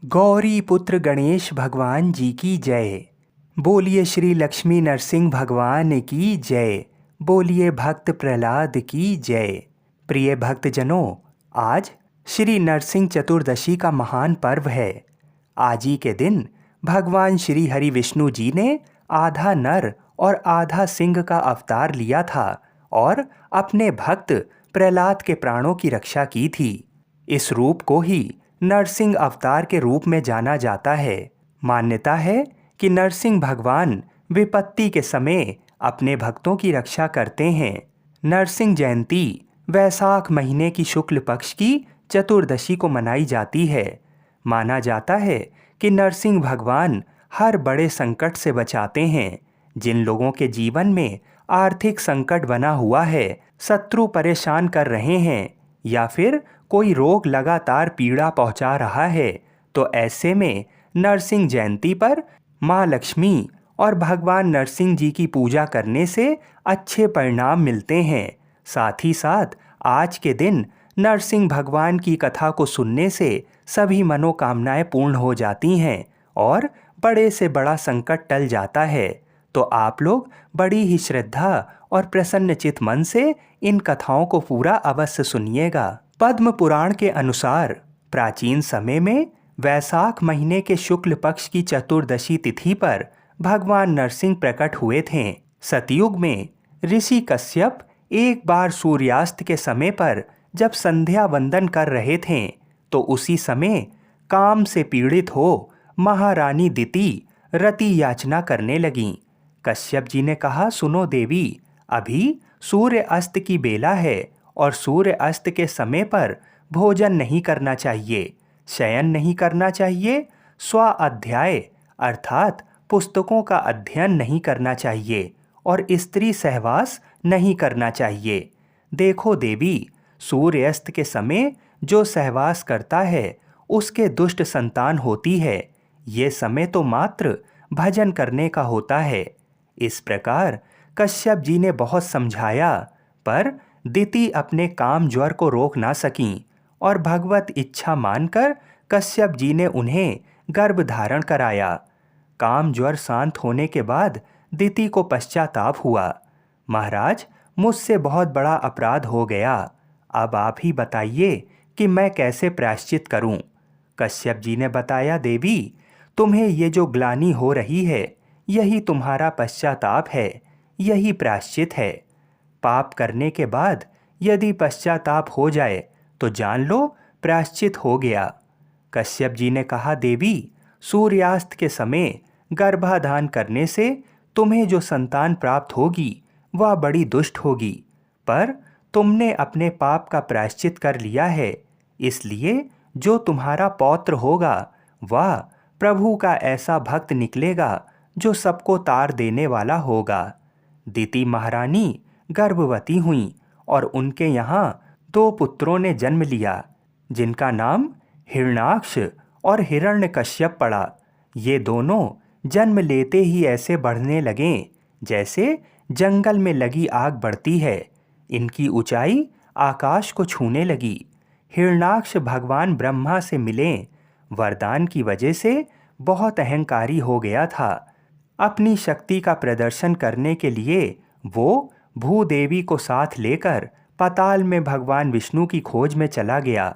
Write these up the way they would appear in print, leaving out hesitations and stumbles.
गौरी पुत्र गणेश भगवान जी की जय। बोलिए श्री लक्ष्मी नरसिंह भगवान की जय। बोलिए भक्त प्रहलाद की जय। प्रिय भक्तजनों, आज श्री नरसिंह चतुर्दशी का महान पर्व है। आज ही के दिन भगवान श्री हरि विष्णु जी ने आधा नर और आधा सिंह का अवतार लिया था और अपने भक्त प्रहलाद के प्राणों की रक्षा की थी। इस रूप को ही नरसिंह अवतार के रूप में जाना जाता है। मान्यता है कि नरसिंह भगवान विपत्ति के समय अपने भक्तों की रक्षा करते हैं। नरसिंह जयंती वैशाख महीने की शुक्ल पक्ष की चतुर्दशी को मनाई जाती है। माना जाता है कि नरसिंह भगवान हर बड़े संकट से बचाते हैं। जिन लोगों के जीवन में आर्थिक संकट बना हुआ है, शत्रु परेशान कर रहे हैं या फिर कोई रोग लगातार पीड़ा पहुंचा रहा है, तो ऐसे में नरसिंह जयंती पर माँ लक्ष्मी और भगवान नरसिंह जी की पूजा करने से अच्छे परिणाम मिलते हैं। साथ ही साथ आज के दिन नरसिंह भगवान की कथा को सुनने से सभी मनोकामनाएं पूर्ण हो जाती हैं और बड़े से बड़ा संकट टल जाता है। तो आप लोग बड़ी ही श्रद्धा और प्रसन्नचित मन से इन कथाओं को पूरा अवश्य सुनिएगा। पद्म पुराण के अनुसार प्राचीन समय में वैशाख महीने के शुक्ल पक्ष की चतुर्दशी तिथि पर भगवान नरसिंह प्रकट हुए थे। सतयुग में ऋषि कश्यप एक बार सूर्यास्त के समय पर जब संध्या वंदन कर रहे थे, तो उसी समय काम से पीड़ित हो महारानी दिति रति याचना करने लगीं। कश्यप जी ने कहा, सुनो देवी, अभी सूर्य अस्त की बेला है और सूर्य अस्त के समय पर भोजन नहीं करना चाहिए, शयन नहीं करना चाहिए, स्वाध्याय अर्थात पुस्तकों का अध्ययन नहीं करना चाहिए और स्त्री सहवास नहीं करना चाहिए। देखो देवी, सूर्यास्त के समय जो सहवास करता है उसके दुष्ट संतान होती है। ये समय तो मात्र भजन करने का होता है। इस प्रकार कश्यप जी ने बहुत समझाया, पर दिति अपने काम ज्वर को रोक ना सकीं और भगवत इच्छा मानकर कश्यप जी ने उन्हें गर्भ धारण कराया। काम ज्वर शांत होने के बाद दिति को पश्चाताप हुआ, महाराज, मुझसे बहुत बड़ा अपराध हो गया। अब आप ही बताइए कि मैं कैसे प्रायश्चित करूं। कश्यप जी ने बताया, देवी, तुम्हें ये जो ग्लानि हो रही है, यही तुम्हारा पश्चाताप है, यही प्रायश्चित है। पाप करने के बाद यदि पश्चाताप हो जाए तो जान लो प्रायश्चित हो गया। कश्यप जी ने कहा, देवी, सूर्यास्त के समय गर्भाधान करने से तुम्हें जो संतान प्राप्त होगी वह बड़ी दुष्ट होगी, पर तुमने अपने पाप का प्रायश्चित कर लिया है, इसलिए जो तुम्हारा पौत्र होगा वह प्रभु का ऐसा भक्त निकलेगा जो सबको तार देने वाला होगा। दिति महारानी गर्भवती हुई और उनके यहाँ 2 पुत्रों ने जन्म लिया, जिनका नाम हिरण्याक्ष और हिरण्यकश्यप पड़ा। ये दोनों जन्म लेते ही ऐसे बढ़ने लगे जैसे जंगल में लगी आग बढ़ती है। इनकी ऊंचाई आकाश को छूने लगी। हिरण्याक्ष भगवान ब्रह्मा से मिले। वरदान की वजह से बहुत अहंकारी हो गया था। अपनी शक्ति का प्रदर्शन करने के लिए वो भूदेवी को साथ लेकर पाताल में भगवान विष्णु की खोज में चला गया।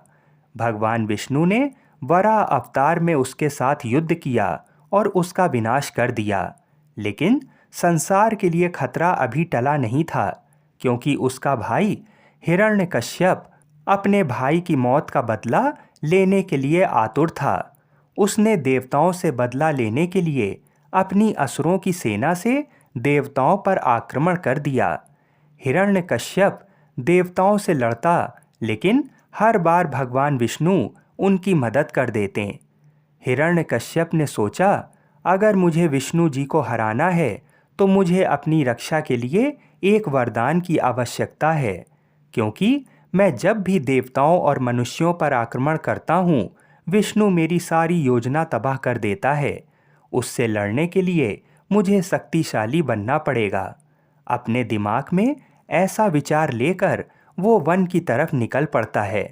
भगवान विष्णु ने वराह अवतार में उसके साथ युद्ध किया और उसका विनाश कर दिया, लेकिन संसार के लिए खतरा अभी टला नहीं था, क्योंकि उसका भाई हिरण्यकश्यप अपने भाई की मौत का बदला लेने के लिए आतुर था। उसने देवताओं से बदला लेने के लिए अपनी असुरों की सेना से देवताओं पर आक्रमण कर दिया। हिरण्यकश्यप देवताओं से लड़ता, लेकिन हर बार भगवान विष्णु उनकी मदद कर देते। हिरण्यकश्यप ने सोचा, अगर मुझे विष्णु जी को हराना है तो मुझे अपनी रक्षा के लिए एक वरदान की आवश्यकता है, क्योंकि मैं जब भी देवताओं और मनुष्यों पर आक्रमण करता हूँ, विष्णु मेरी सारी योजना तबाह कर देता है। उससे लड़ने के लिए मुझे शक्तिशाली बनना पड़ेगा। अपने दिमाग में ऐसा विचार लेकर वो वन की तरफ निकल पड़ता है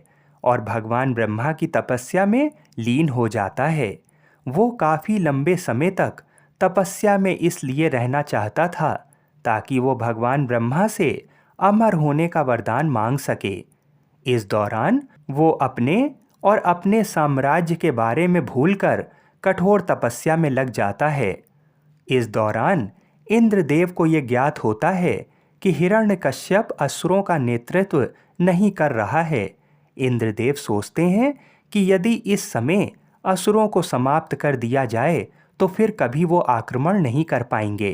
और भगवान ब्रह्मा की तपस्या में लीन हो जाता है। वो काफ़ी लंबे समय तक तपस्या में इसलिए रहना चाहता था ताकि वो भगवान ब्रह्मा से अमर होने का वरदान मांग सके। इस दौरान वो अपने और अपने साम्राज्य के बारे में भूलकर कठोर तपस्या में लग जाता है। इस दौरान इंद्रदेव को ये ज्ञात होता है कि हिरण्यकश्यप असुरों का नेतृत्व नहीं कर रहा है। इंद्रदेव सोचते हैं कि यदि इस समय असुरों को समाप्त कर दिया जाए तो फिर कभी वो आक्रमण नहीं कर पाएंगे।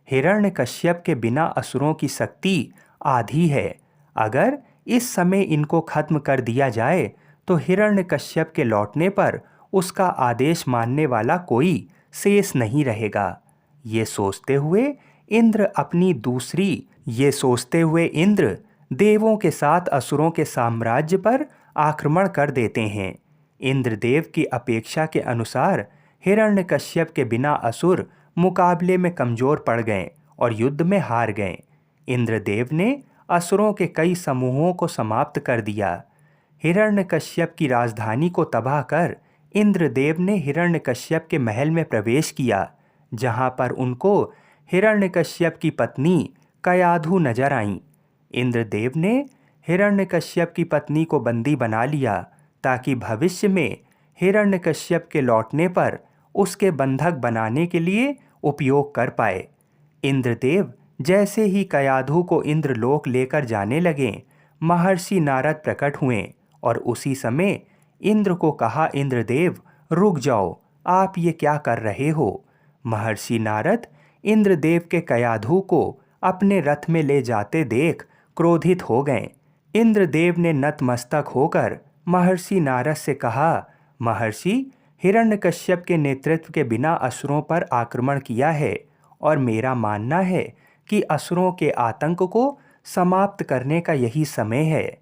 हिरण्यकश्यप के बिना असुरों की शक्ति आधी है। अगर इस समय इनको खत्म कर दिया जाए तो हिरण्यकश्यप के लौटने पर उसका आदेश मानने वाला कोई शेष नहीं रहेगा। ये सोचते हुए इंद्र देवों के साथ असुरों के साम्राज्य पर आक्रमण कर देते हैं। इंद्रदेव की अपेक्षा के अनुसार हिरण्यकश्यप के बिना असुर मुकाबले में कमजोर पड़ गए और युद्ध में हार गए। इंद्रदेव ने असुरों के कई समूहों को समाप्त कर दिया। हिरण्यकश्यप की राजधानी को तबाह कर इंद्रदेव ने हिरण्यकश्यप के महल में प्रवेश किया, जहां पर उनको हिरण्यकश्यप की पत्नी कयाधु नजर आईं। इंद्रदेव ने हिरण्यकश्यप की पत्नी को बंदी बना लिया ताकि भविष्य में हिरण्यकश्यप के लौटने पर उसके बंधक बनाने के लिए उपयोग कर पाए। इंद्रदेव जैसे ही कयाधु को इंद्रलोक लेकर जाने लगे, महर्षि नारद प्रकट हुए और उसी समय इंद्र को कहा, इंद्रदेव रुक जाओ, आप ये क्या कर रहे हो? महर्षि नारद इंद्रदेव के कयाधु को अपने रथ में ले जाते देख क्रोधित हो गए। इंद्रदेव ने नतमस्तक होकर महर्षि नारद से कहा, महर्षि, हिरण्यकश्यप के नेतृत्व के बिना असुरों पर आक्रमण किया है और मेरा मानना है कि असुरों के आतंक को समाप्त करने का यही समय है।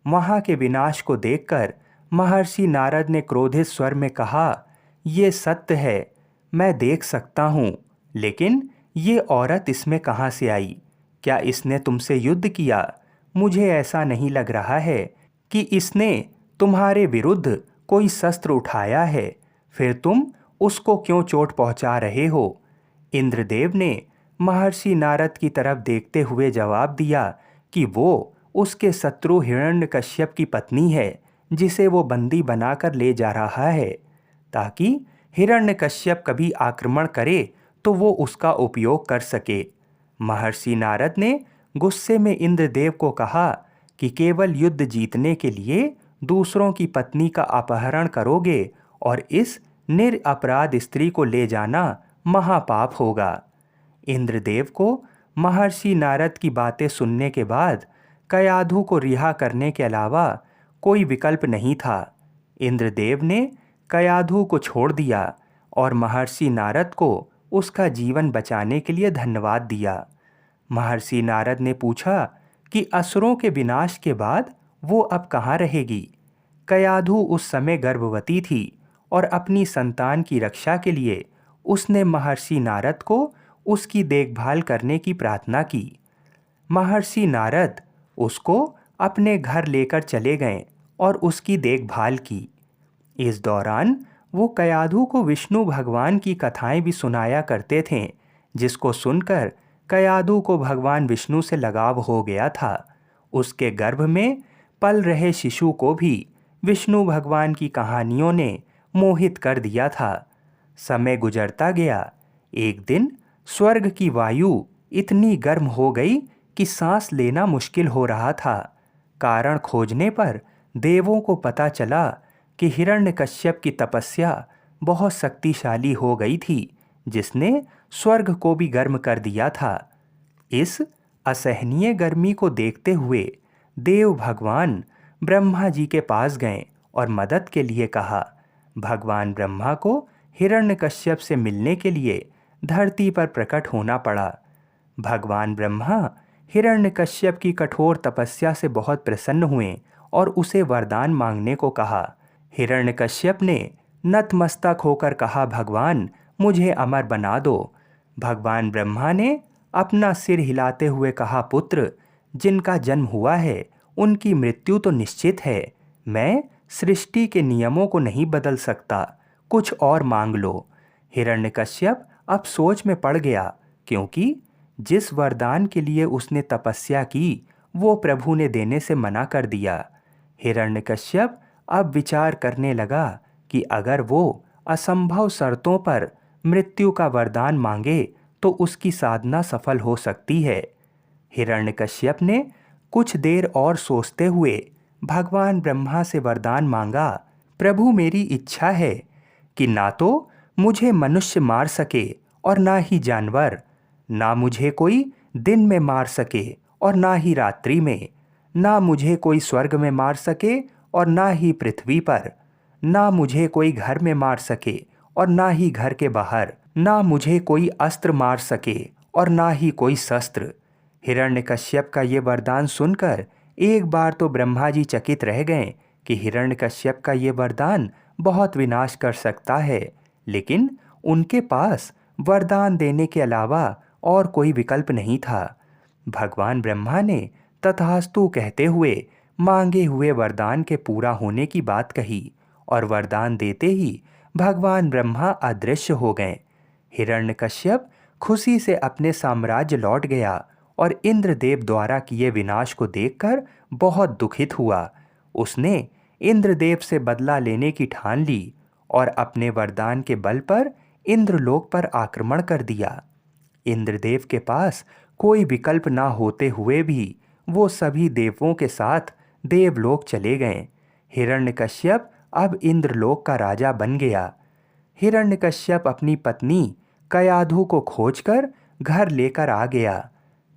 वहाँ के विनाश को देखकर महर्षि नारद ने क्रोधित स्वर में कहा, ये सत्य है, मैं देख सकता हूँ, लेकिन ये औरत इसमें कहाँ से आई? क्या इसने तुमसे युद्ध किया? मुझे ऐसा नहीं लग रहा है कि इसने तुम्हारे विरुद्ध कोई शस्त्र उठाया है, फिर तुम उसको क्यों चोट पहुंचा रहे हो? इंद्रदेव ने महर्षि नारद की तरफ देखते हुए जवाब दिया कि वो उसके शत्रु हिरण्यकश्यप की पत्नी है, जिसे वो बंदी बनाकर ले जा रहा है, ताकि हिरण्यकश्यप कभी आक्रमण करे तो वो उसका उपयोग कर सके। महर्षि नारद ने गुस्से में इंद्रदेव को कहा कि केवल युद्ध जीतने के लिए दूसरों की पत्नी का अपहरण करोगे और इस निरपराध स्त्री को ले जाना महापाप होगा। इंद्रदेव को महर्षि नारद की बातें सुनने के बाद कयाधु को रिहा करने के अलावा कोई विकल्प नहीं था। इंद्रदेव ने कयाधु को छोड़ दिया और महर्षि नारद को उसका जीवन बचाने के लिए धन्यवाद दिया। महर्षि नारद ने पूछा कि असुरों के विनाश के बाद वो अब कहाँ रहेगी? कयाधु उस समय गर्भवती थी और अपनी संतान की रक्षा के लिए उसने महर्षि नारद को उसकी देखभाल करने की प्रार्थना की। महर्षि नारद उसको अपने घर लेकर चले गए और उसकी देखभाल की। इस दौरान वो कयाधु को विष्णु भगवान की कथाएं भी सुनाया करते थे, जिसको सुनकर कयाधु को भगवान विष्णु से लगाव हो गया था। उसके गर्भ में पल रहे शिशु को भी विष्णु भगवान की कहानियों ने मोहित कर दिया था। समय गुजरता गया। एक दिन स्वर्ग की वायु इतनी गर्म हो गई कि सांस लेना मुश्किल हो रहा था। कारण खोजने पर देवों को पता चला कि हिरण्यकश्यप की तपस्या बहुत शक्तिशाली हो गई थी, जिसने स्वर्ग को भी गर्म कर दिया था। इस असहनीय गर्मी को देखते हुए देव भगवान ब्रह्मा जी के पास गए और मदद के लिए कहा। भगवान ब्रह्मा को हिरण्यकश्यप से मिलने के लिए धरती पर प्रकट होना पड़ा। भगवान ब्रह्मा हिरण्यकश्यप की कठोर तपस्या से बहुत प्रसन्न हुए और उसे वरदान मांगने को कहा। हिरण्यकश्यप ने नतमस्तक होकर कहा, भगवान मुझे अमर बना दो। भगवान ब्रह्मा ने अपना सिर हिलाते हुए कहा, पुत्र जिनका जन्म हुआ है उनकी मृत्यु तो निश्चित है। मैं सृष्टि के नियमों को नहीं बदल सकता, कुछ और मांग लो। हिरण्यकश्यप अब सोच में पड़ गया, क्योंकि जिस वरदान के लिए उसने तपस्या की वो प्रभु ने देने से मना कर दिया। हिरण्यकश्यप अब विचार करने लगा कि अगर वो असंभव शर्तों पर मृत्यु का वरदान मांगे तो उसकी साधना सफल हो सकती है। हिरण्यकश्यप ने कुछ देर और सोचते हुए भगवान ब्रह्मा से वरदान मांगा, प्रभु मेरी इच्छा है कि ना तो मुझे मनुष्य मार सके और ना ही जानवर, ना मुझे कोई दिन में मार सके और ना ही रात्रि में, ना मुझे कोई स्वर्ग में मार सके और ना ही पृथ्वी पर, ना मुझे कोई घर में मार सके और ना ही घर के बाहर, ना मुझे कोई अस्त्र मार सके और ना ही कोई शस्त्र। हिरण्यकश्यप का ये वरदान सुनकर एक बार तो ब्रह्मा जी चकित रह गए कि हिरण्यकश्यप का ये वरदान बहुत विनाश कर सकता है, लेकिन उनके पास वरदान देने के अलावा और कोई विकल्प नहीं था। भगवान ब्रह्मा ने तथास्तु कहते हुए मांगे हुए वरदान के पूरा होने की बात कही और वरदान देते ही भगवान ब्रह्मा अदृश्य हो गए। हिरण्यकश्यप खुशी से अपने साम्राज्य लौट गया और इंद्रदेव द्वारा किए विनाश को देखकर बहुत दुखित हुआ। उसने इंद्रदेव से बदला लेने की ठान ली और अपने वरदान के बल पर इंद्रलोक पर आक्रमण कर दिया। इंद्रदेव के पास कोई विकल्प ना होते हुए भी वो सभी देवों के साथ देवलोक चले गए। हिरण्यकश्यप अब इंद्रलोक का राजा बन गया। हिरण्यकश्यप अपनी पत्नी कयाधु को खोजकर घर लेकर आ गया।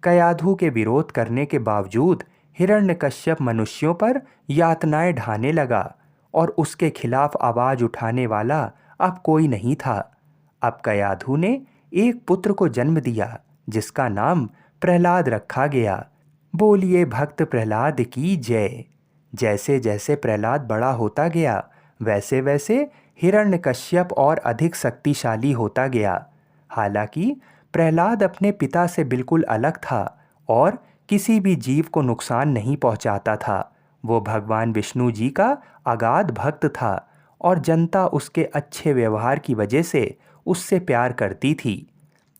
कयाधु के विरोध करने के बावजूद हिरण्यकश्यप मनुष्यों पर यातनाएं ढाने लगा और उसके खिलाफ आवाज उठाने वाला अब कोई नहीं था। अब कयाधु ने एक पुत्र को जन्म दिया जिसका नाम प्रहलाद रखा गया। बोलिए भक्त प्रहलाद की जय। जैसे जैसे प्रहलाद बड़ा होता गया वैसे वैसे हिरण्यकश्यप और अधिक शक्तिशाली होता गया। हालांकि प्रहलाद अपने पिता से बिल्कुल अलग था और किसी भी जीव को नुकसान नहीं पहुंचाता था। वो भगवान विष्णु जी का अगाध भक्त था और जनता उसके अच्छे व्यवहार की वजह से उससे प्यार करती थी।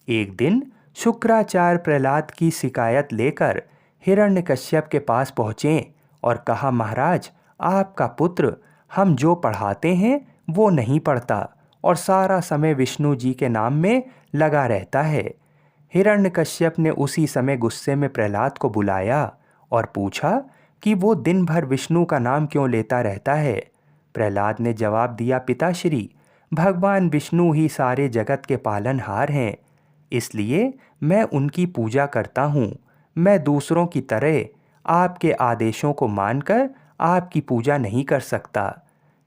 एक दिन शुक्राचार्य प्रहलाद की शिकायत लेकर हिरण्यकश्यप के पास पहुँचे और कहा, महाराज आपका पुत्र हम जो पढ़ाते हैं वो नहीं पढ़ता और सारा समय विष्णु जी के नाम में लगा रहता है। हिरण्यकश्यप ने उसी समय गुस्से में प्रहलाद को बुलाया और पूछा कि वो दिन भर विष्णु का नाम क्यों लेता रहता है। प्रहलाद ने जवाब दिया, पिताश्री भगवान विष्णु ही सारे जगत के पालनहार हैं, इसलिए मैं उनकी पूजा करता हूँ। मैं दूसरों की तरह आपके आदेशों को मानकर आपकी पूजा नहीं कर सकता।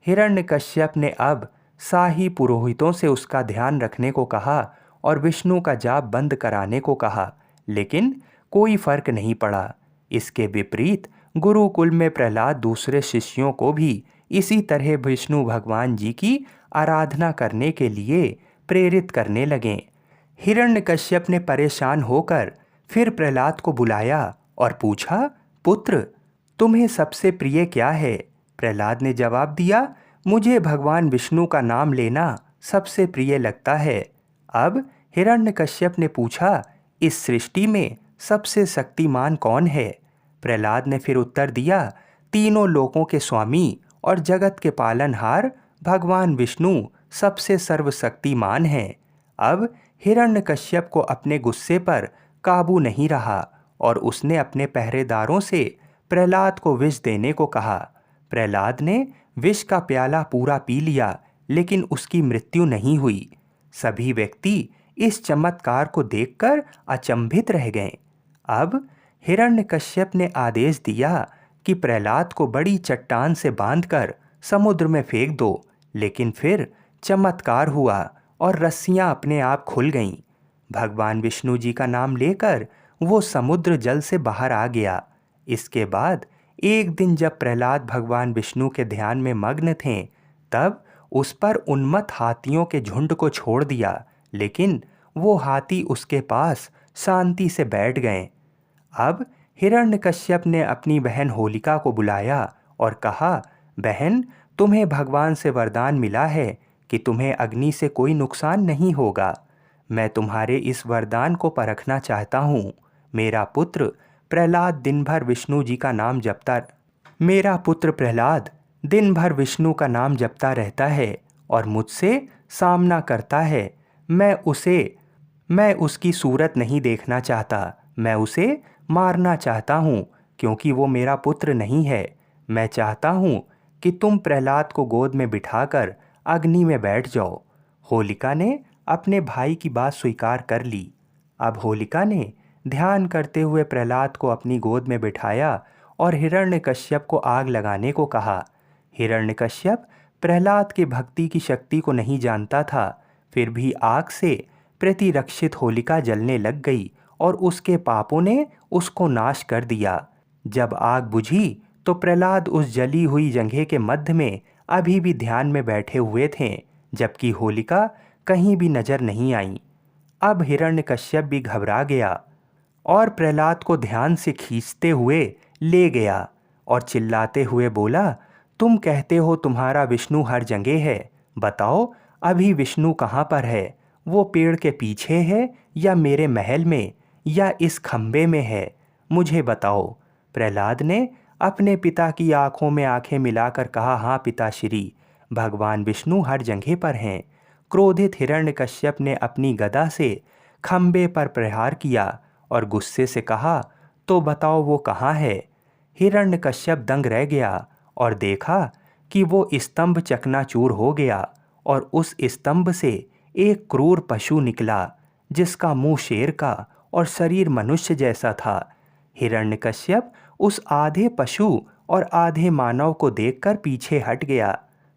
हिरण्यकश्यप ने अब शाही पुरोहितों से उसका ध्यान रखने को कहा और विष्णु का जाप बंद कराने को कहा, लेकिन कोई फर्क नहीं पड़ा। इसके विपरीत गुरुकुल में प्रहलाद दूसरे शिष्यों को भी इसी तरह विष्णु भगवान जी की आराधना करने के लिए प्रेरित करने लगे। हिरण्यकश्यप ने परेशान होकर फिर प्रहलाद को बुलाया और पूछा, पुत्र तुम्हें सबसे प्रिय क्या है? प्रहलाद ने जवाब दिया, मुझे भगवान विष्णु का नाम लेना सबसे प्रिय लगता है। अब हिरण्यकश्यप ने पूछा, इस सृष्टि में सबसे शक्तिमान कौन है? प्रहलाद ने फिर उत्तर दिया, तीनों लोकों के स्वामी और जगत के पालनहार भगवान विष्णु सबसे सर्वशक्तिमान हैं। अब हिरण्यकश्यप को अपने गुस्से पर काबू नहीं रहा और उसने अपने पहरेदारों से प्रहलाद को विष देने को कहा। प्रहलाद ने विष का प्याला पूरा पी लिया, लेकिन उसकी मृत्यु नहीं हुई। सभी व्यक्ति इस चमत्कार को देखकर अचंभित रह गए। अब हिरण्यकश्यप ने आदेश दिया कि प्रहलाद को बड़ी चट्टान से बांधकर समुद्र में फेंक दो, लेकिन फिर चमत्कार हुआ और रस्सियां अपने आप खुल गईं। भगवान विष्णु जी का नाम लेकर वो समुद्र जल से बाहर आ गया। इसके बाद एक दिन जब प्रहलाद भगवान विष्णु के ध्यान में मग्न थे, तब उस पर उन्मत्त हाथियों के झुंड को छोड़ दिया, लेकिन वो हाथी उसके पास शांति से बैठ गए। अब हिरण्यकश्यप ने अपनी बहन होलिका को बुलाया और कहा, बहन, तुम्हें भगवान से वरदान मिला है कि तुम्हें अग्नि से कोई नुकसान नहीं होगा। मैं तुम्हारे इस वरदान को परखना चाहता हूँ। मेरा पुत्र प्रहलाद दिन भर विष्णु जी का नाम जपता मेरा पुत्र प्रहलाद दिन भर विष्णु का नाम जपता रहता है और मुझसे सामना करता है। मैं उसकी सूरत नहीं देखना चाहता। मैं उसे मारना चाहता हूँ क्योंकि वो मेरा पुत्र नहीं है। मैं चाहता हूँ कि तुम प्रहलाद को गोद में बिठाकर अग्नि में बैठ जाओ। होलिका ने अपने भाई की बात स्वीकार कर ली। अब होलिका ने ध्यान करते हुए प्रहलाद को अपनी गोद में बिठाया और हिरण्यकश्यप को आग लगाने को कहा। हिरण्यकश्यप प्रहलाद के भक्ति की शक्ति को नहीं जानता था, फिर भी आग से प्रतिरक्षित होलिका जलने लग गई और उसके पापों ने उसको नाश कर दिया। जब आग बुझी तो प्रहलाद उस जली हुई जगह के मध्य में अभी भी ध्यान में बैठे हुए थे, जबकि होलिका कहीं भी नजर नहीं आई। अब हिरण्यकश्यप भी घबरा गया और प्रहलाद को ध्यान से खींचते हुए ले गया और चिल्लाते हुए बोला, तुम कहते हो तुम्हारा विष्णु हर जगह है, बताओ अभी विष्णु कहाँ पर है? वो पेड़ के पीछे है या मेरे महल में या इस खम्बे में है? मुझे बताओ। प्रहलाद ने अपने पिता की आंखों में आंखें मिलाकर कहा, हाँ पिताश्री, भगवान विष्णु हर जगह पर हैं। क्रोधित हिरण्यकश्यप ने अपनी गदा से खम्बे पर प्रहार किया और गुस्से से कहा, तो बताओ वो कहाँ है? हिरण्यकश्यप दंग रह गया और देखा कि वो स्तंभ चकनाचूर हो गया और उस स्तंभ से एक क्रूर पशु निकला जिसका मुंह शेर का और शरीर मनुष्य जैसा था। हिरण्यकश्यप उस आधे पशु और आधे मानव को देखकर पीछे हट गया।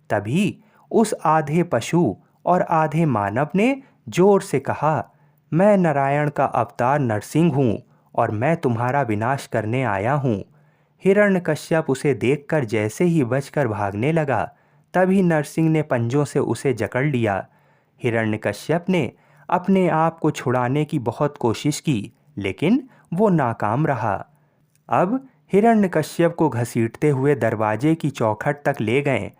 तभी उस आधे पशु और आधे मानव ने जोर से कहा, मैं नारायण का अवतार नरसिंह हूँ और मैं तुम्हारा विनाश करने आया हूँ। हिरण्यकश्यप उसे देखकर जैसे ही बचकर भागने लगा, तभी नरसिंह ने पंजों से उसे जकड़ लिया। हिरण्यकश्यप ने अपने आप को छुड़ाने की बहुत कोशिश की, लेकिन वो नाकाम रहा। अब हिरण्यकश्यप को घसीटते हुए दरवाजे की चौखट तक ले गए,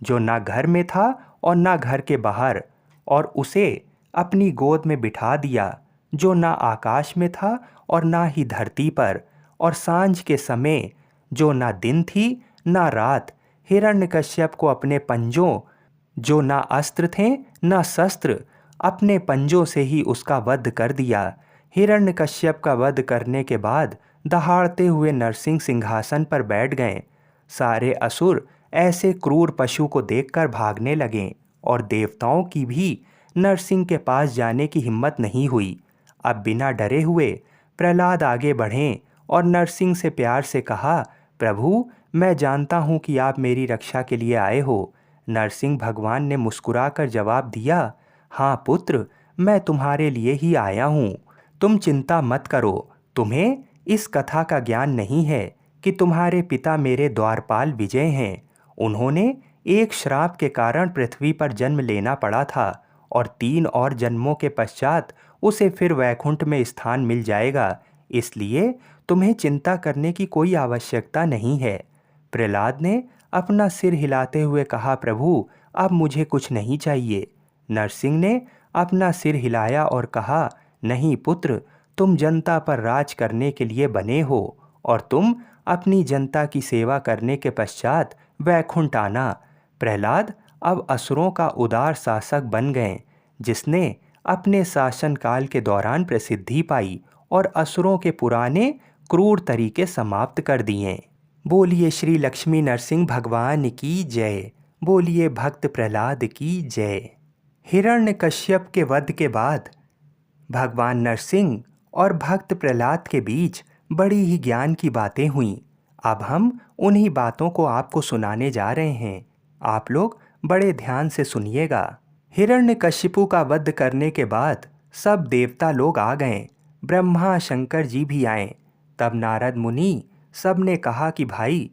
जो ना घर में था और ना घर के बाहर, और उसे अपनी गोद में बिठा दिया, जो ना आकाश में था और ना ही धरती पर। और सांझ के समय, जो ना दिन थी ना रात, हिरण्यकश्यप को अपने पंजों, जो ना अस्त्र थे ना शस्त्र, अपने पंजों से ही उसका वध कर दिया। हिरण्यकश्यप का वध करने के बाद दहाड़ते हुए नरसिंह सिंहासन पर बैठ गए। सारे असुर ऐसे क्रूर पशु को देखकर भागने लगे और देवताओं की भी नरसिंह के पास जाने की हिम्मत नहीं हुई। अब बिना डरे हुए प्रहलाद आगे बढ़े और नरसिंह से प्यार से कहा, प्रभु, मैं जानता हूँ कि आप मेरी रक्षा के लिए आए हो। नरसिंह भगवान ने मुस्कुराकर जवाब दिया, हाँ पुत्र, मैं तुम्हारे लिए ही आया हूँ। तुम चिंता मत करो। तुम्हें इस कथा का ज्ञान नहीं है कि तुम्हारे पिता मेरे द्वारपाल विजय हैं। उन्होंने एक श्राप के कारण पृथ्वी पर जन्म लेना पड़ा था और 3 और जन्मों के पश्चात उसे फिर वैकुंठ में स्थान मिल जाएगा। इसलिए तुम्हें चिंता करने की कोई आवश्यकता नहीं है। प्रहलाद ने अपना सिर हिलाते हुए कहा, प्रभु, अब मुझे कुछ नहीं चाहिए। नरसिंह ने अपना सिर हिलाया और कहा, नहीं पुत्र, तुम जनता पर राज करने के लिए बने हो और तुम अपनी जनता की सेवा करने के पश्चात वैकुंठ आना। प्रहलाद अब असुरों का उदार शासक बन गए, जिसने अपने शासनकाल के दौरान प्रसिद्धि पाई और असुरों के पुराने क्रूर तरीके समाप्त कर दिए। बोलिए श्री लक्ष्मी नरसिंह भगवान की जय। बोलिए भक्त प्रहलाद की जय। हिरण्यकश्यप के वध के बाद भगवान नरसिंह और भक्त प्रहलाद के बीच बड़ी ही ज्ञान की बातें हुईं। अब हम उन्हीं बातों को आपको सुनाने जा रहे हैं। आप लोग बड़े ध्यान से सुनिएगा। हिरण्यकशिपु का वध करने के बाद सब देवता लोग आ गए। ब्रह्मा शंकर जी भी आए। तब नारद मुनि सब ने कहा कि भाई,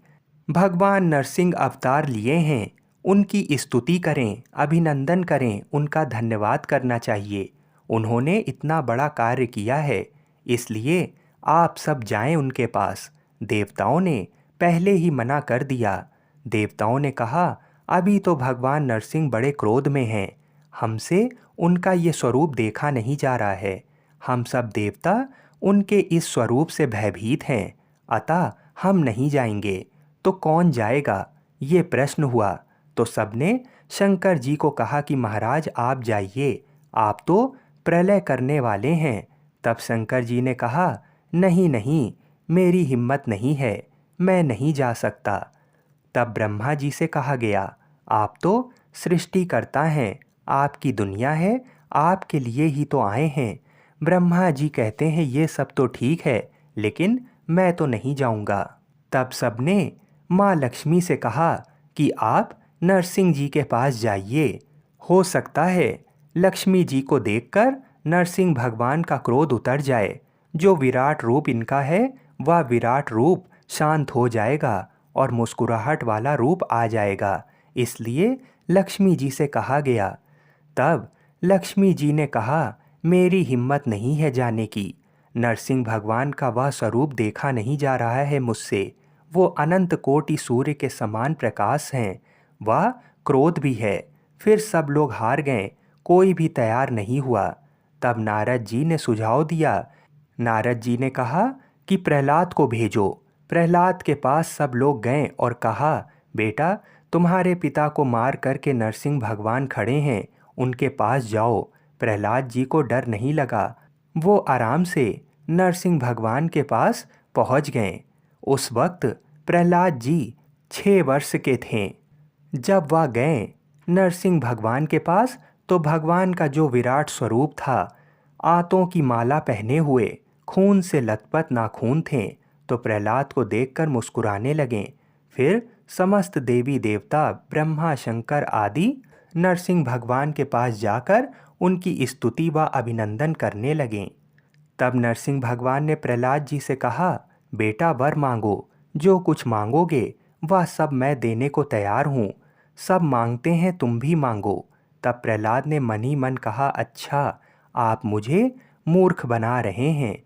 भगवान नरसिंह अवतार लिए हैं, उनकी स्तुति करें, अभिनंदन करें, उनका धन्यवाद करना चाहिए। उन्होंने इतना बड़ा कार्य किया है, इसलिए आप सब जाएं उनके पास। देवताओं ने पहले ही मना कर दिया। देवताओं ने कहा, अभी तो भगवान नरसिंह बड़े क्रोध में हैं, हमसे उनका ये स्वरूप देखा नहीं जा रहा है। हम सब देवता उनके इस स्वरूप से भयभीत हैं, अतः हम नहीं जाएंगे। तो कौन जाएगा, ये प्रश्न हुआ। तो सबने शंकर जी को कहा कि महाराज आप जाइए, आप तो प्रलय करने वाले हैं। तब शंकर जी ने कहा, नहीं नहीं, मेरी हिम्मत नहीं है, मैं नहीं जा सकता। तब ब्रह्मा जी से कहा गया, आप तो सृष्टिकर्ता हैं, आपकी दुनिया है, आपके लिए ही तो आए हैं। ब्रह्मा जी कहते हैं ये सब तो ठीक है, लेकिन मैं तो नहीं जाऊंगा। तब सबने माँ लक्ष्मी से कहा कि आप नरसिंह जी के पास जाइए, हो सकता है लक्ष्मी जी को देखकर नरसिंह भगवान का क्रोध उतर जाए, जो विराट रूप इनका है वह विराट रूप शांत हो जाएगा और मुस्कुराहट वाला रूप आ जाएगा, इसलिए लक्ष्मी जी से कहा गया। तब लक्ष्मी जी ने कहा, मेरी हिम्मत नहीं है जाने की, नरसिंह भगवान का वह स्वरूप देखा नहीं जा रहा है मुझसे, वो अनंत कोटि सूर्य के समान प्रकाश हैं, वह क्रोध भी है। फिर सब लोग हार गए, कोई भी तैयार नहीं हुआ। तब नारद जी ने सुझाव दिया। नारद जी ने कहा कि प्रहलाद को भेजो। प्रहलाद के पास सब लोग गए और कहा, बेटा तुम्हारे पिता को मार करके नरसिंह भगवान खड़े हैं, उनके पास जाओ। प्रहलाद जी को डर नहीं लगा, वो आराम से नरसिंह भगवान के पास पहुंच गए। उस वक्त प्रहलाद जी 6 वर्ष के थे। जब वह गए नरसिंह भगवान के पास, तो भगवान का जो विराट स्वरूप था, आंतों की माला पहने हुए, खून से लथपथ नाखून थे, तो प्रहलाद को देखकर मुस्कुराने लगे। फिर समस्त देवी देवता ब्रह्मा शंकर आदि नरसिंह भगवान के पास जाकर उनकी स्तुति व अभिनंदन करने लगे। तब नरसिंह भगवान ने प्रहलाद जी से कहा, बेटा वर मांगो, जो कुछ मांगोगे वह सब मैं देने को तैयार हूँ, सब मांगते हैं तुम भी मांगो। तब प्रहलाद ने मन ही मन कहा, अच्छा आप मुझे मूर्ख बना रहे हैं।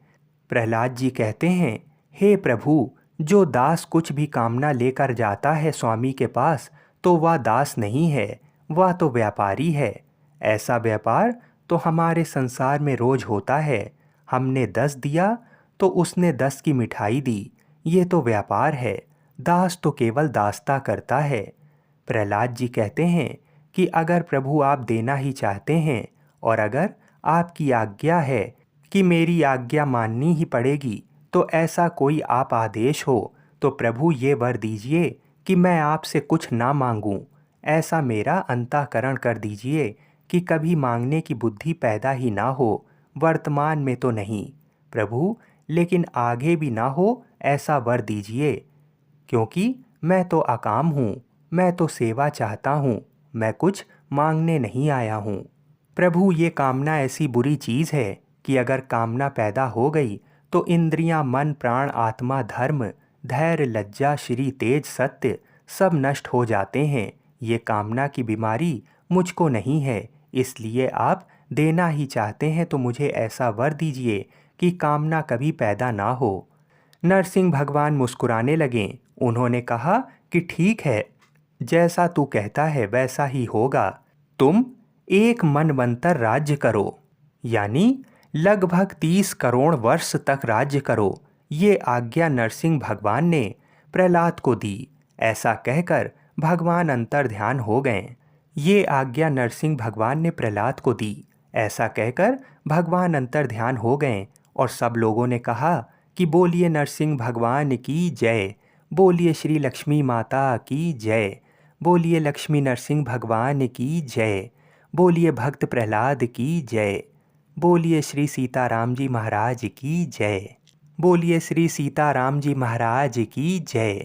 प्रहलाद जी कहते हैं, हे प्रभु, जो दास कुछ भी कामना लेकर जाता है स्वामी के पास, तो वह दास नहीं है, वह तो व्यापारी है। ऐसा व्यापार तो हमारे संसार में रोज होता है। हमने 10 दिया तो उसने 10 की मिठाई दी, ये तो व्यापार है। दास तो केवल दासता करता है। प्रहलाद जी कहते हैं कि अगर प्रभु आप देना ही चाहते हैं और अगर आपकी आज्ञा है कि मेरी आज्ञा माननी ही पड़ेगी, तो ऐसा कोई आप आदेश हो तो प्रभु ये वर दीजिए कि मैं आपसे कुछ ना मांगूं। ऐसा मेरा अंतःकरण कर दीजिए कि कभी मांगने की बुद्धि पैदा ही ना हो, वर्तमान में तो नहीं प्रभु, लेकिन आगे भी ना हो ऐसा वर दीजिए, क्योंकि मैं तो अकाम हूँ, मैं तो सेवा चाहता हूँ, मैं कुछ मांगने नहीं आया हूँ। प्रभु ये कामना ऐसी बुरी चीज़ है कि अगर कामना पैदा हो गई तो इंद्रियां, मन, प्राण, आत्मा, धर्म, धैर्य, लज्जा, श्री, तेज, सत्य सब नष्ट हो जाते हैं। ये कामना की बीमारी मुझको नहीं है, इसलिए आप देना ही चाहते हैं तो मुझे ऐसा वर दीजिए कि कामना कभी पैदा ना हो। नरसिंह भगवान मुस्कुराने लगे। उन्होंने कहा कि ठीक है, जैसा तू कहता है वैसा ही होगा। तुम एक मनवंतर राज्य करो, यानी लगभग 30 करोड़ वर्ष तक राज्य करो। ये आज्ञा नरसिंह भगवान ने प्रहलाद को दी। ऐसा कहकर भगवान अंतर्ध्यान हो गए। ये आज्ञा नरसिंह भगवान ने प्रहलाद को दी। ऐसा कहकर भगवान अंतर्ध्यान हो गए और सब लोगों ने कहा कि बोलिए नरसिंह भगवान की जय, बोलिए श्री लक्ष्मी माता की जय, बोलिए लक्ष्मी नरसिंह भगवान की जय, बोलिए भक्त प्रहलाद की जय, बोलिए श्री सीताराम जी महाराज की जय, बोलिए श्री सीताराम जी महाराज की जय।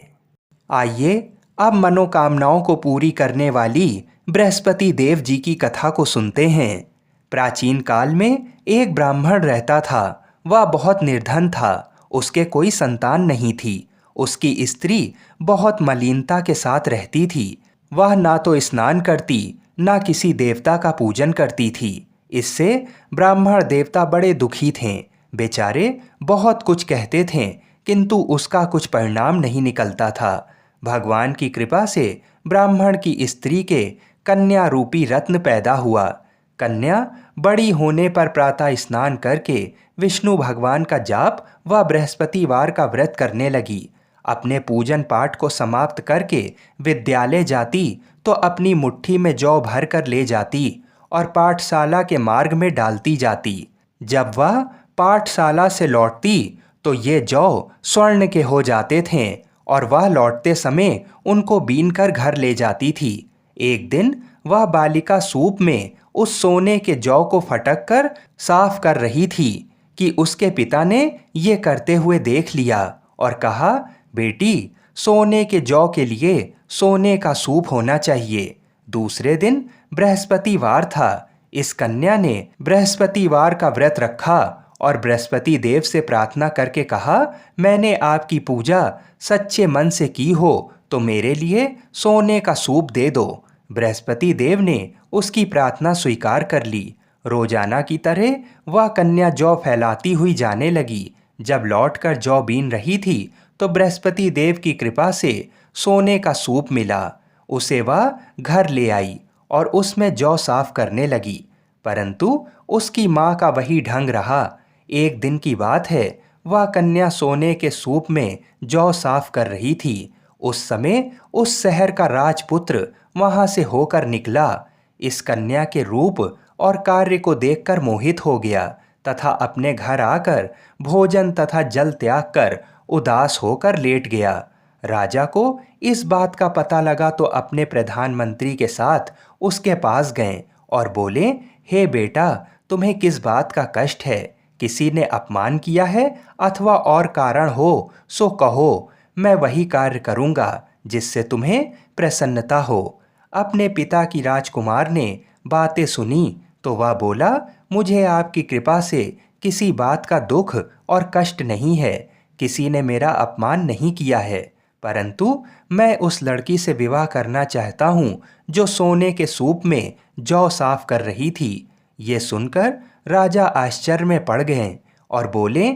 आइए अब मनोकामनाओं को पूरी करने वाली बृहस्पति देव जी की कथा को सुनते हैं। प्राचीन काल में एक ब्राह्मण रहता था। वह बहुत निर्धन था, उसके कोई संतान नहीं थी। उसकी स्त्री बहुत मलिनता के साथ रहती थी। वह ना तो स्नान करती, ना किसी देवता का पूजन करती थी। इससे ब्राह्मण देवता बड़े दुखी थे। बेचारे बहुत कुछ कहते थे, किंतु उसका कुछ परिणाम नहीं निकलता था। भगवान की कृपा से ब्राह्मण की स्त्री के कन्या रूपी रत्न पैदा हुआ। कन्या बड़ी होने पर प्रातः स्नान करके विष्णु भगवान का जाप व बृहस्पतिवार का व्रत करने लगी। अपने पूजन पाठ को समाप्त करके विद्यालय जाती तो अपनी मुट्ठी में जौ भर कर ले जाती और पाठशाला के मार्ग में डालती जाती। जब वह पाठशाला से लौटती तो ये जौ स्वर्ण के हो जाते थे और वह लौटते समय उनको बीनकर घर ले जाती थी। एक दिन वह बालिका सूप में उस सोने के जौ को फटक कर साफ कर रही थी कि उसके पिता ने ये करते हुए देख लिया और कहा, बेटी, सोने के जौ के लिए सोने का सूप होना चाहिए। दूसरे दिन बृहस्पतिवार था। इस कन्या ने बृहस्पतिवार का व्रत रखा और बृहस्पति देव से प्रार्थना करके कहा, मैंने आपकी पूजा सच्चे मन से की हो तो मेरे लिए सोने का सूप दे दो। बृहस्पति देव ने उसकी प्रार्थना स्वीकार कर ली। रोजाना की तरह वह कन्या जौ फैलाती हुई जाने लगी। जब लौटकर जौ बीन रही थी तो बृहस्पति देव की कृपा से सोने का सूप मिला। उसे वह घर ले आई और उसमें जौ साफ करने लगी, परंतु उसकी माँ का वही ढंग रहा। एक दिन की बात है, वह कन्या सोने के सूप में जौ साफ कर रही थी। उस समय उस शहर का राजपुत्र वहां से होकर निकला। इस कन्या के रूप और कार्य को देखकर मोहित हो गया तथा अपने घर आकर भोजन तथा जल त्याग कर उदास होकर लेट गया। राजा को इस बात का पता लगा तो अपने प्रधानमंत्री के साथ उसके पास गए और बोले, हे बेटा, तुम्हें किस बात का कष्ट है? किसी ने अपमान किया है अथवा और कारण हो सो कहो, मैं वही कार्य करूँगा जिससे तुम्हें प्रसन्नता हो। अपने पिता की राजकुमार ने बातें सुनी तो वह बोला, मुझे आपकी कृपा से किसी बात का दुख और कष्ट नहीं है। किसी ने मेरा अपमान नहीं किया है, परंतु मैं उस लड़की से विवाह करना चाहता हूँ जो सोने के सूप में जौ साफ कर रही थी। ये सुनकर राजा आश्चर्य में पड़ गए और बोले,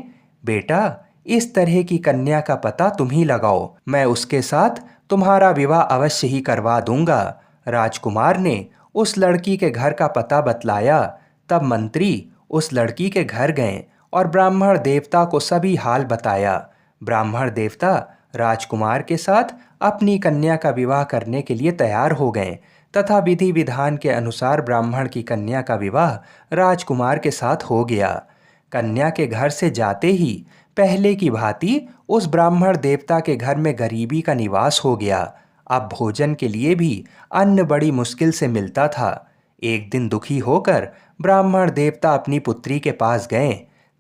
बेटा, इस तरह की कन्या का पता तुम ही लगाओ, मैं उसके साथ तुम्हारा विवाह अवश्य ही करवा दूंगा। राजकुमार ने उस लड़की के घर का पता बतलाया। तब मंत्री उस लड़की के घर गए और ब्राह्मण देवता को सभी हाल बताया। ब्राह्मण देवता राजकुमार के साथ अपनी कन्या का विवाह करने के लिए तैयार हो गए तथा विधि विधान के अनुसार ब्राह्मण की कन्या का विवाह राजकुमार के साथ हो गया। कन्या के घर से जाते ही पहले की भांति उस ब्राह्मण देवता के घर में गरीबी का निवास हो गया। अब भोजन के लिए भी अन्न बड़ी मुश्किल से मिलता था। एक दिन दुखी होकर ब्राह्मण देवता अपनी पुत्री के पास गए।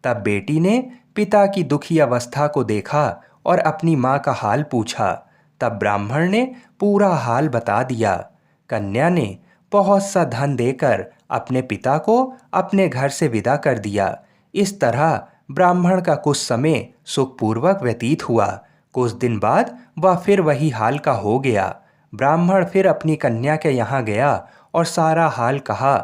तब बेटी ने पिता की दुखी अवस्था को देखा और अपनी माँ का हाल पूछा। तब ब्राह्मण ने पूरा हाल बता दिया। कन्या ने बहुत सा धन देकर अपने पिता को अपने घर से विदा कर दिया। इस तरह ब्राह्मण का कुछ समय सुखपूर्वक व्यतीत हुआ। कुछ दिन बाद वह फिर वही हाल का हो गया। ब्राह्मण फिर अपनी कन्या के यहाँ गया और सारा हाल कहा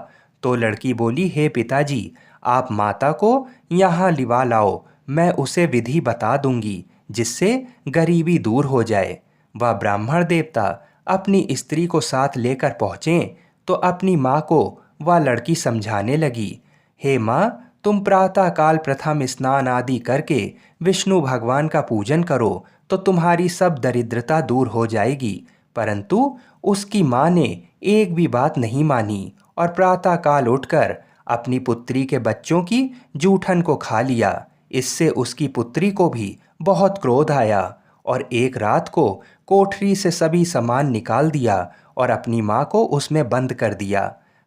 तो लड़की बोली, हे पिताजी, आप माता को यहाँ लिवा लाओ, मैं उसे विधि बता दूंगी जिससे गरीबी दूर हो जाए। वह ब्राह्मण देवता अपनी स्त्री को साथ लेकर पहुँचे तो अपनी माँ को वह लड़की समझाने लगी, हे माँ, तुम प्रातःकाल प्रथम स्नान आदि करके विष्णु भगवान का पूजन करो तो तुम्हारी सब दरिद्रता दूर हो जाएगी। परंतु उसकी माँ ने एक भी बात नहीं मानी और प्रातःकाल उठकर अपनी पुत्री के बच्चों की जूठन को खा लिया। इससे उसकी पुत्री को भी बहुत क्रोध आया और एक रात को कोठरी से सभी सामान निकाल दिया और अपनी माँ को उसमें बंद कर दिया।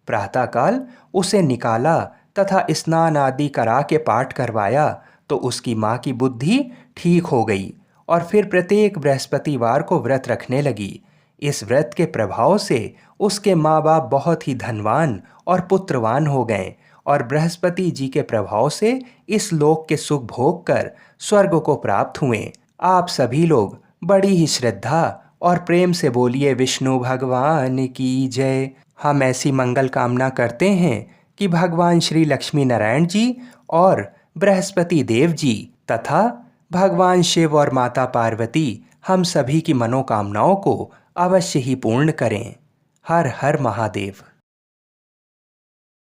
प्रातःकाल उसे निकाला तथा स्नान आदि करा के पाठ करवाया तो उसकी माँ की बुद्धि ठीक हो गई और फिर प्रत्येक बृहस्पतिवार को व्रत रखने लगी। इस व्रत के प्रभाव से उसके माँ बाप बहुत ही धनवान और पुत्रवान हो गए और बृहस्पति जी के प्रभाव से इस लोक के सुख भोग कर स्वर्ग को प्राप्त हुए। आप सभी लोग बड़ी ही श्रद्धा और प्रेम से बोलिए, विष्णु भगवान की जय। हम ऐसी मंगल कामना करते हैं कि भगवान श्री लक्ष्मी नारायण जी और बृहस्पति देव जी तथा भगवान शिव और माता पार्वती हम सभी की मनोकामनाओं को अवश्य ही पूर्ण करें। हर हर महादेव।